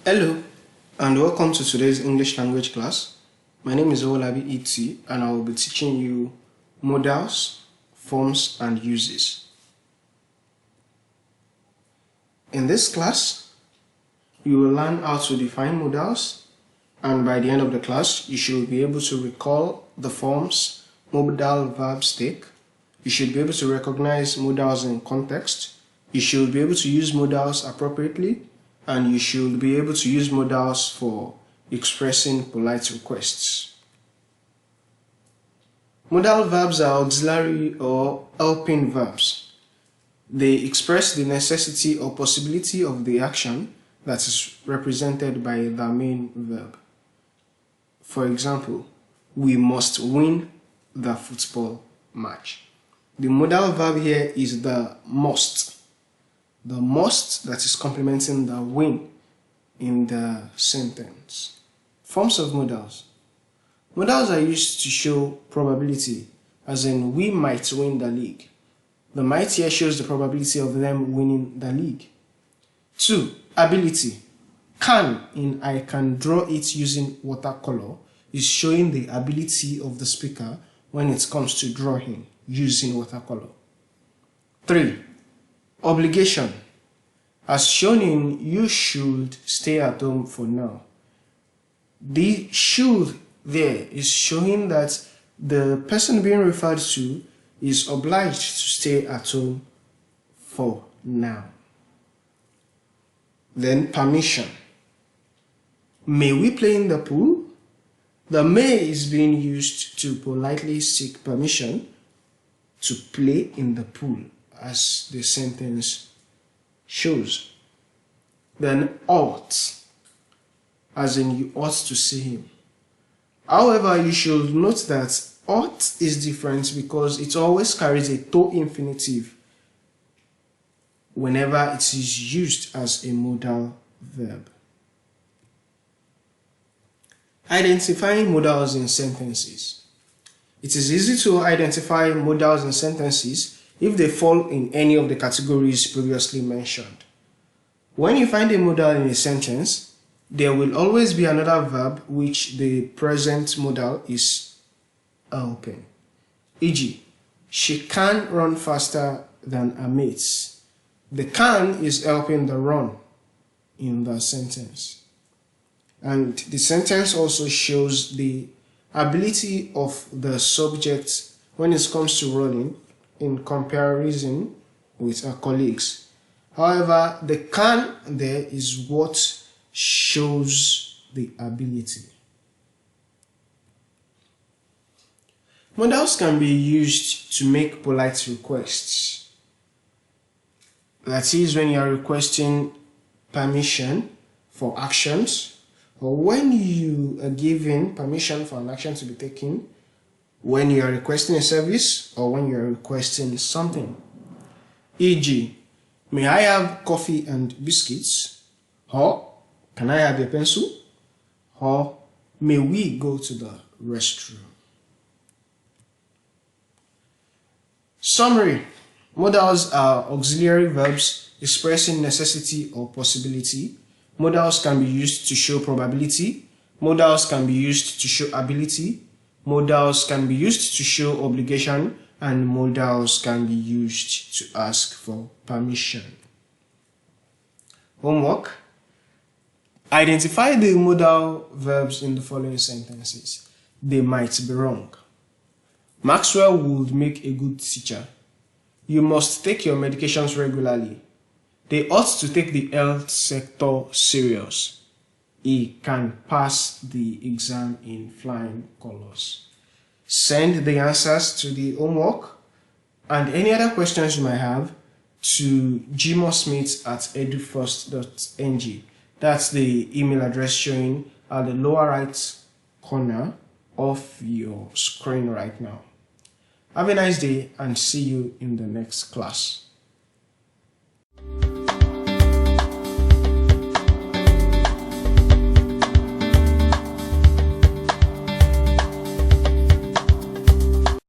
Hello and welcome to today's English language class. My name is Olabi E.T. and I will be teaching you modals, forms and uses. In this class, you will learn how to define modals, and by the end of the class, you should be able to recall the forms modal verbs take. You should be able to recognize modals in context. You should be able to use modals appropriately, and you should be able to use modals for expressing polite requests. Modal verbs are auxiliary or helping verbs. They express the necessity or possibility of the action that is represented by the main verb. For example, we must win the football match. The modal verb here is the must. The must that is complementing the win in the sentence. Forms of modals. Modals are used to show probability, as in we might win the league. The might here shows the probability of them winning the league. 2. Ability. Can in I can draw it using watercolor is showing the ability of the speaker when it comes to drawing using watercolor. 3. Obligation. As shown in you should stay at home for now. The should there is showing that the person being referred to is obliged to stay at home for now. Then permission. May we play in the pool? The may is being used to politely seek permission to play in the pool, as the sentence shows. Then ought, as in you ought to see him. However, you should note that ought is different because it always carries a to infinitive whenever it is used as a modal verb. Identifying modals in sentences. It is easy to identify modals in sentences if they fall in any of the categories previously mentioned. When you find a modal in a sentence, there will always be another verb which the present modal is helping. E.g., she can run faster than her mates. The can is helping the run in the sentence. And the sentence also shows the ability of the subject when it comes to running in comparison with her colleagues. However, the can there is what shows the ability. Modals can be used to make polite requests. That is when you are requesting permission for actions, or when you are giving permission for an action to be taken, when you are requesting a service, or when you are requesting something. E.g., may I have coffee and biscuits? Or can I have a pencil? Or may we go to the restroom? Summary. Modals are auxiliary verbs expressing necessity or possibility. Modals can be used to show probability. Modals can be used to show ability. Modals can be used to show obligation, and modals can be used to ask for permission. Homework. Identify the modal verbs in the following sentences. They might be wrong. Maxwell would make a good teacher. You must take your medications regularly. They ought to take the health sector serious. He can pass the exam in flying colors. Send the answers to the homework and any other questions you might have to gmosmith@edufirst.ng. That's the email address showing at the lower right corner of your screen right now. Have a nice day and see you in the next class.